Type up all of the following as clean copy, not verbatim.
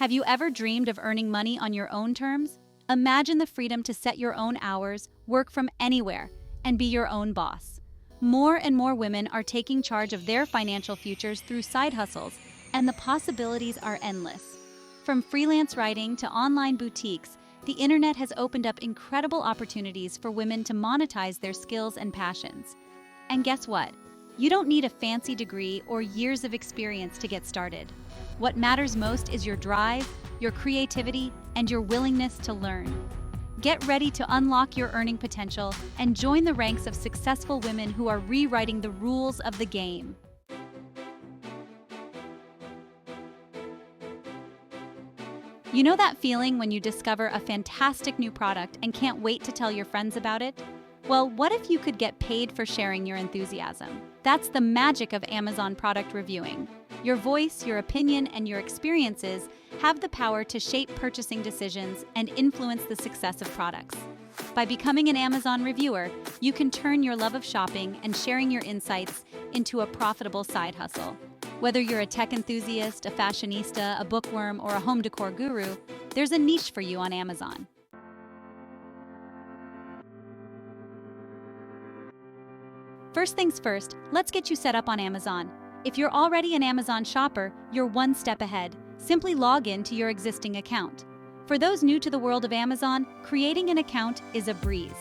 Have you ever dreamed of earning money on your own terms? Imagine the freedom to set your own hours, work from anywhere, and be your own boss. More and more women are taking charge of their financial futures through side hustles, and the possibilities are endless. From freelance writing to online boutiques, the internet has opened up incredible opportunities for women to monetize their skills and passions. And guess what? You don't need a fancy degree or years of experience to get started. What matters most is your drive, your creativity, and your willingness to learn. Get ready to unlock your earning potential and join the ranks of successful women who are rewriting the rules of the game. You know that feeling when you discover a fantastic new product and can't wait to tell your friends about it? Well, what if you could get paid for sharing your enthusiasm? That's the magic of Amazon product reviewing. Your voice, your opinion, and your experiences have the power to shape purchasing decisions and influence the success of products. By becoming an Amazon reviewer, you can turn your love of shopping and sharing your insights into a profitable side hustle. Whether you're a tech enthusiast, a fashionista, a bookworm, or a home decor guru, there's a niche for you on Amazon. First things first, let's get you set up on Amazon. If you're already an Amazon shopper, you're one step ahead. Simply log in to your existing account. For those new to the world of Amazon, creating an account is a breeze.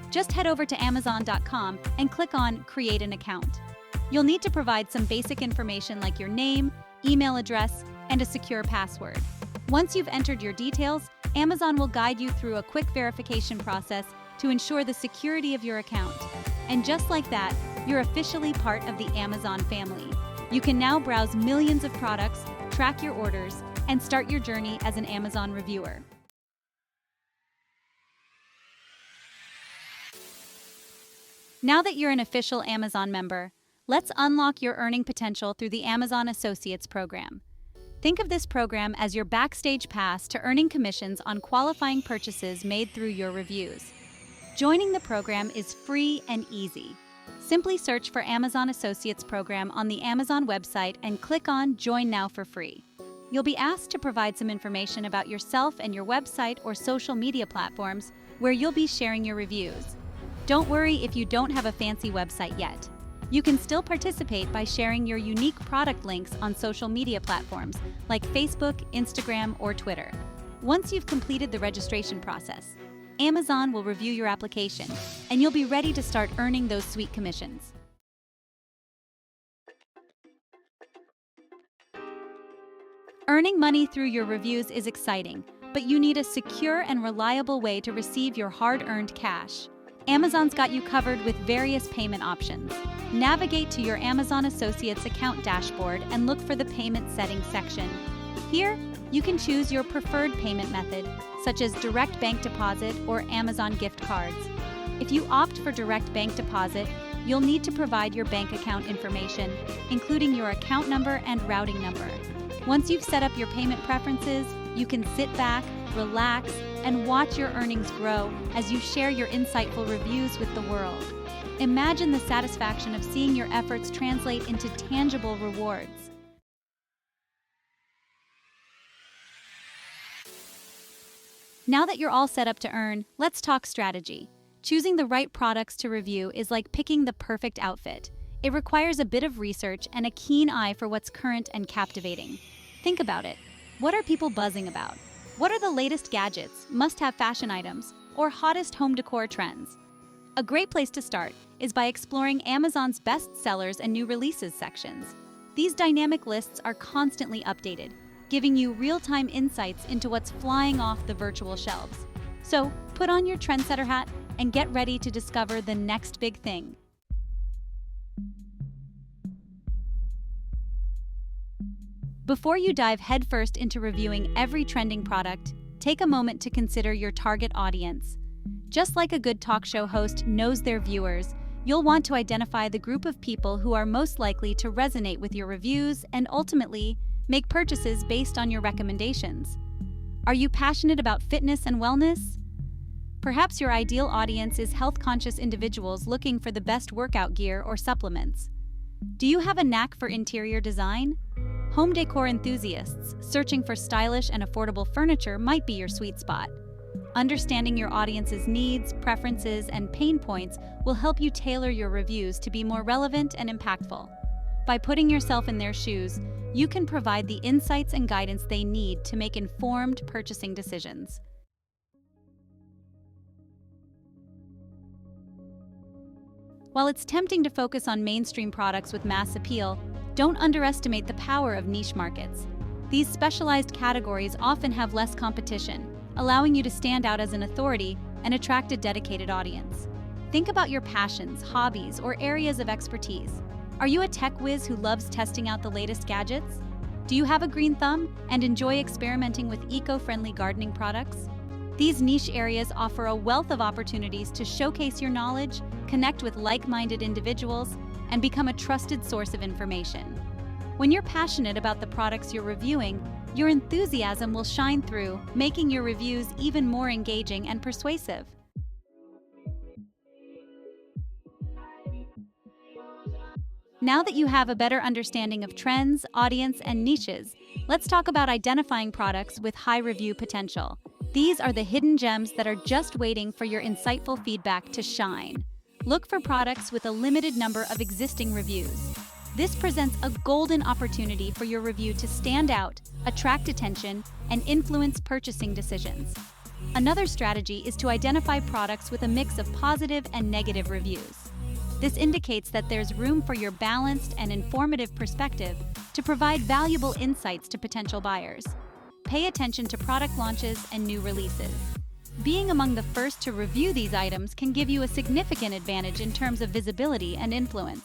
Just head over to Amazon.com and click on Create an Account. You'll need to provide some basic information like your name, email address, and a secure password. Once you've entered your details, Amazon will guide you through a quick verification process to ensure the security of your account. And just like that, you're officially part of the Amazon family. You can now browse millions of products, track your orders, and start your journey as an Amazon reviewer. Now that you're an official Amazon member, let's unlock your earning potential through the Amazon Associates program. Think of this program as your backstage pass to earning commissions on qualifying purchases made through your reviews. Joining the program is free and easy. Simply search for Amazon Associates program on the Amazon website and click on Join Now for free. You'll be asked to provide some information about yourself and your website or social media platforms where you'll be sharing your reviews. Don't worry if you don't have a fancy website yet. You can still participate by sharing your unique product links on social media platforms like Facebook, Instagram, or Twitter. Once you've completed the registration process, Amazon will review your application, and you'll be ready to start earning those sweet commissions. Earning money through your reviews is exciting, but you need a secure and reliable way to receive your hard-earned cash. Amazon's got you covered with various payment options. Navigate to your Amazon Associates account dashboard and look for the Payment Settings section. Here, you can choose your preferred payment method, such as direct bank deposit or Amazon gift cards. If you opt for direct bank deposit, you'll need to provide your bank account information, including your account number and routing number. Once you've set up your payment preferences, you can sit back, relax, and watch your earnings grow as you share your insightful reviews with the world. Imagine the satisfaction of seeing your efforts translate into tangible rewards. Now that you're all set up to earn, let's talk strategy. Choosing the right products to review is like picking the perfect outfit. It requires a bit of research and a keen eye for what's current and captivating. Think about it. What are people buzzing about? What are the latest gadgets, must-have fashion items, or hottest home decor trends? A great place to start is by exploring Amazon's best sellers and new releases sections. These dynamic lists are constantly updated, giving you real-time insights into what's flying off the virtual shelves. So, put on your trendsetter hat and get ready to discover the next big thing. Before you dive headfirst into reviewing every trending product, take a moment to consider your target audience. Just like a good talk show host knows their viewers, you'll want to identify the group of people who are most likely to resonate with your reviews and ultimately make purchases based on your recommendations. Are you passionate about fitness and wellness? Perhaps your ideal audience is health-conscious individuals looking for the best workout gear or supplements. Do you have a knack for interior design? Home decor enthusiasts searching for stylish and affordable furniture might be your sweet spot. Understanding your audience's needs, preferences, and pain points will help you tailor your reviews to be more relevant and impactful. By putting yourself in their shoes, you can provide the insights and guidance they need to make informed purchasing decisions. While it's tempting to focus on mainstream products with mass appeal, don't underestimate the power of niche markets. These specialized categories often have less competition, allowing you to stand out as an authority and attract a dedicated audience. Think about your passions, hobbies, or areas of expertise. Are you a tech whiz who loves testing out the latest gadgets? Do you have a green thumb and enjoy experimenting with eco-friendly gardening products? These niche areas offer a wealth of opportunities to showcase your knowledge, connect with like-minded individuals, and become a trusted source of information. When you're passionate about the products you're reviewing, your enthusiasm will shine through, making your reviews even more engaging and persuasive. Now that you have a better understanding of trends, audience, and niches, let's talk about identifying products with high review potential. These are the hidden gems that are just waiting for your insightful feedback to shine. Look for products with a limited number of existing reviews. This presents a golden opportunity for your review to stand out, attract attention, and influence purchasing decisions. Another strategy is to identify products with a mix of positive and negative reviews. This indicates that there's room for your balanced and informative perspective to provide valuable insights to potential buyers. Pay attention to product launches and new releases. Being among the first to review these items can give you a significant advantage in terms of visibility and influence.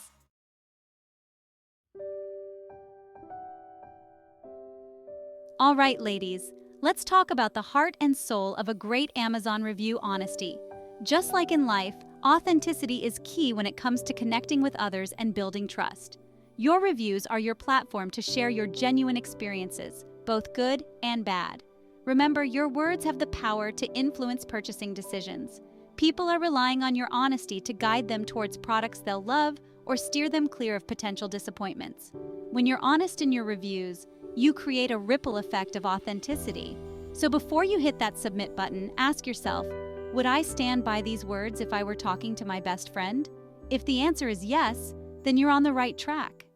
All right, ladies, let's talk about the heart and soul of a great Amazon review: honesty. Just like in life, authenticity is key when it comes to connecting with others and building trust. Your reviews are your platform to share your genuine experiences, both good and bad. Remember, your words have the power to influence purchasing decisions. People are relying on your honesty to guide them towards products they'll love or steer them clear of potential disappointments. When you're honest in your reviews, you create a ripple effect of authenticity. So before you hit that submit button, ask yourself, would I stand by these words if I were talking to my best friend? If the answer is yes, then you're on the right track.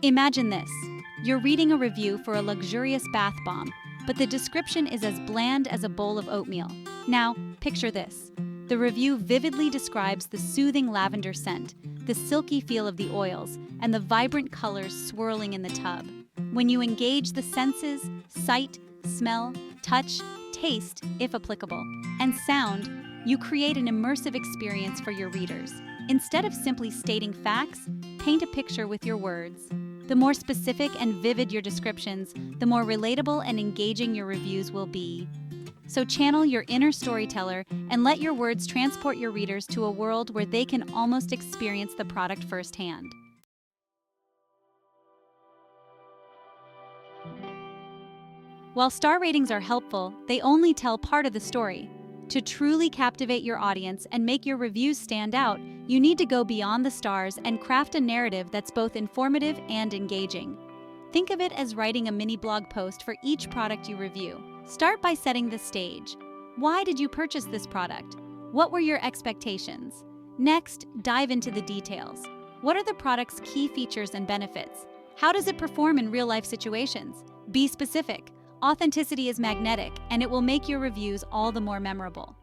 Imagine this. You're reading a review for a luxurious bath bomb, but the description is as bland as a bowl of oatmeal. Now, picture this. The review vividly describes the soothing lavender scent, the silky feel of the oils, and the vibrant colors swirling in the tub. When you engage the senses, sight, smell, touch, taste, if applicable, and sound, you create an immersive experience for your readers. Instead of simply stating facts, paint a picture with your words. The more specific and vivid your descriptions, the more relatable and engaging your reviews will be. So channel your inner storyteller and let your words transport your readers to a world where they can almost experience the product firsthand. While star ratings are helpful, they only tell part of the story. To truly captivate your audience and make your reviews stand out, you need to go beyond the stars and craft a narrative that's both informative and engaging. Think of it as writing a mini blog post for each product you review. Start by setting the stage. Why did you purchase this product? What were your expectations? Next, dive into the details. What are the product's key features and benefits? How does it perform in real-life situations? Be specific. Authenticity is magnetic, and it will make your reviews all the more memorable.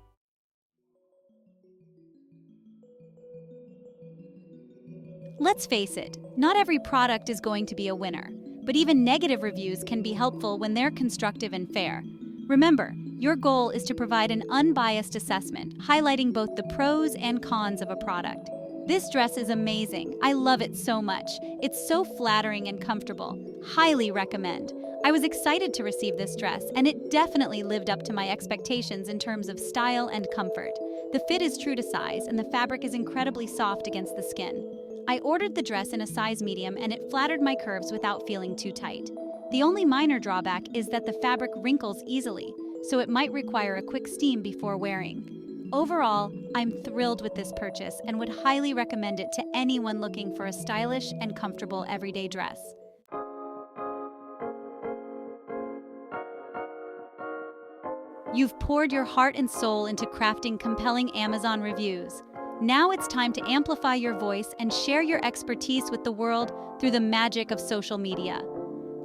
Let's face it, not every product is going to be a winner, but even negative reviews can be helpful when they're constructive and fair. Remember, your goal is to provide an unbiased assessment, highlighting both the pros and cons of a product. This dress is amazing. I love it so much. It's so flattering and comfortable. Highly recommend. I was excited to receive this dress, and it definitely lived up to my expectations in terms of style and comfort. The fit is true to size, and the fabric is incredibly soft against the skin. I ordered the dress in a size medium, and it flattered my curves without feeling too tight. The only minor drawback is that the fabric wrinkles easily, so it might require a quick steam before wearing. Overall, I'm thrilled with this purchase and would highly recommend it to anyone looking for a stylish and comfortable everyday dress. You've poured your heart and soul into crafting compelling Amazon reviews. Now it's time to amplify your voice and share your expertise with the world through the magic of social media.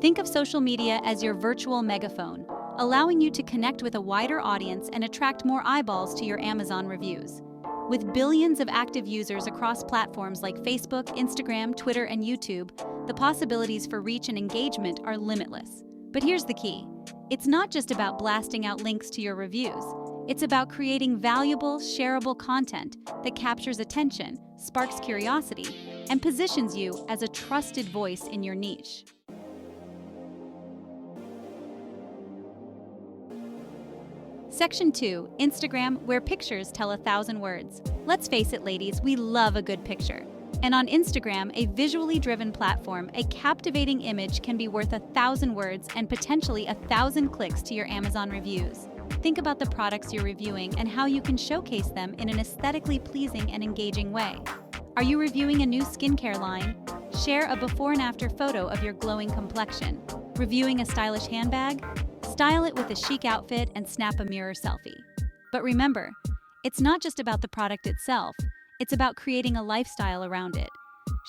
Think of social media as your virtual megaphone, allowing you to connect with a wider audience and attract more eyeballs to your Amazon reviews. With billions of active users across platforms like Facebook, Instagram, Twitter, and YouTube, the possibilities for reach and engagement are limitless. But here's the key. It's not just about blasting out links to your reviews. It's about creating valuable, shareable content that captures attention, sparks curiosity, and positions you as a trusted voice in your niche. Section 2, Instagram, where pictures tell 1,000 words. Let's face it, ladies, we love a good picture. And on Instagram, a visually driven platform, a captivating image can be worth 1,000 words and potentially 1,000 clicks to your Amazon reviews. Think about the products you're reviewing and how you can showcase them in an aesthetically pleasing and engaging way. Are you reviewing a new skincare line? Share a before and after photo of your glowing complexion. Reviewing a stylish handbag? Style it with a chic outfit and snap a mirror selfie. But remember, it's not just about the product itself, it's about creating a lifestyle around it.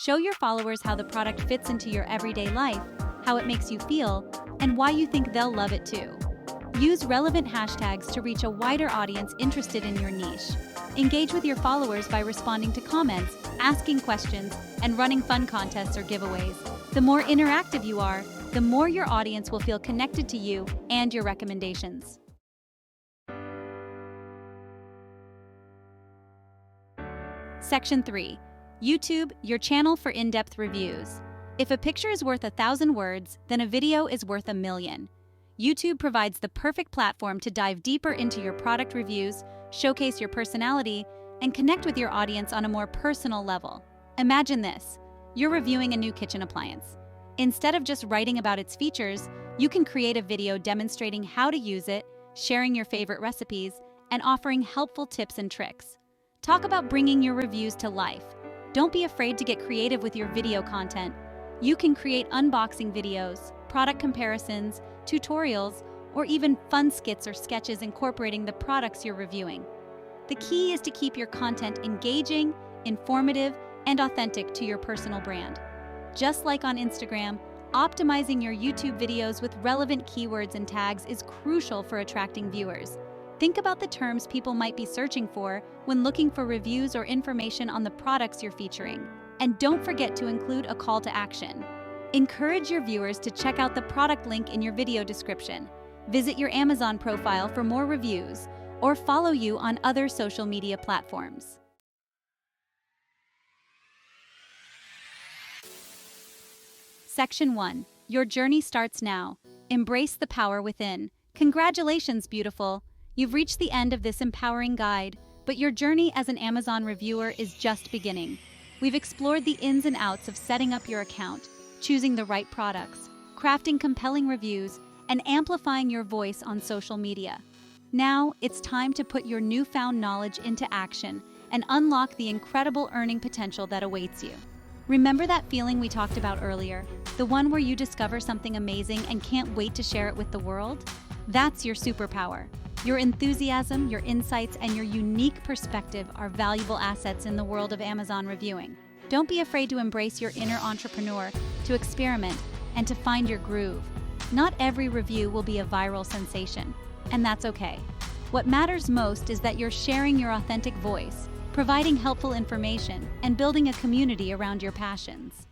Show your followers how the product fits into your everyday life, how it makes you feel, and why you think they'll love it too. Use relevant hashtags to reach a wider audience interested in your niche. Engage with your followers by responding to comments, asking questions, and running fun contests or giveaways. The more interactive you are, the more your audience will feel connected to you and your recommendations. Section 3. YouTube, your channel for in-depth reviews. If a picture is worth 1,000 words, then a video is worth 1,000,000. YouTube provides the perfect platform to dive deeper into your product reviews, showcase your personality, and connect with your audience on a more personal level. Imagine this. You're reviewing a new kitchen appliance. Instead of just writing about its features, you can create a video demonstrating how to use it, sharing your favorite recipes, and offering helpful tips and tricks. Talk about bringing your reviews to life. Don't be afraid to get creative with your video content. You can create unboxing videos, product comparisons, tutorials, or even fun skits or sketches incorporating the products you're reviewing. The key is to keep your content engaging, informative, and authentic to your personal brand. Just like on Instagram, optimizing your YouTube videos with relevant keywords and tags is crucial for attracting viewers. Think about the terms people might be searching for when looking for reviews or information on the products you're featuring. And don't forget to include a call to action. Encourage your viewers to check out the product link in your video description. Visit your Amazon profile for more reviews, or follow you on other social media platforms. Section 1. Your journey starts now. Embrace the power within. Congratulations, beautiful! You've reached the end of this empowering guide, but your journey as an Amazon reviewer is just beginning. We've explored the ins and outs of setting up your account, choosing the right products, crafting compelling reviews, and amplifying your voice on social media. Now, it's time to put your newfound knowledge into action and unlock the incredible earning potential that awaits you. Remember that feeling we talked about earlier? The one where you discover something amazing and can't wait to share it with the world? That's your superpower. Your enthusiasm, your insights, and your unique perspective are valuable assets in the world of Amazon reviewing. Don't be afraid to embrace your inner entrepreneur, to experiment, and to find your groove. Not every review will be a viral sensation, and that's okay. What matters most is that you're sharing your authentic voice, providing helpful information, and building a community around your passions.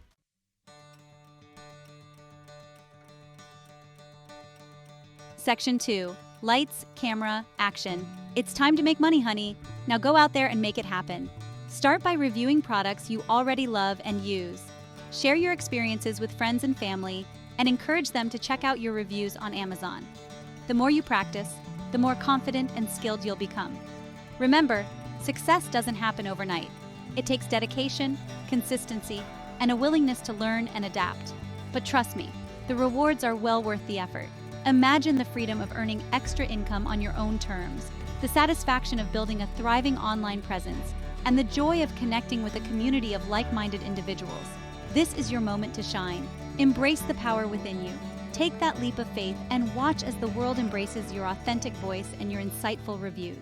Section 2. Lights, camera, action. It's time to make money, honey. Now go out there and make it happen. Start by reviewing products you already love and use. Share your experiences with friends and family, and encourage them to check out your reviews on Amazon. The more you practice, the more confident and skilled you'll become. Remember, success doesn't happen overnight. It takes dedication, consistency, and a willingness to learn and adapt. But trust me, the rewards are well worth the effort. Imagine the freedom of earning extra income on your own terms, the satisfaction of building a thriving online presence, and the joy of connecting with a community of like-minded individuals. This is your moment to shine. Embrace the power within you. Take that leap of faith and watch as the world embraces your authentic voice and your insightful reviews.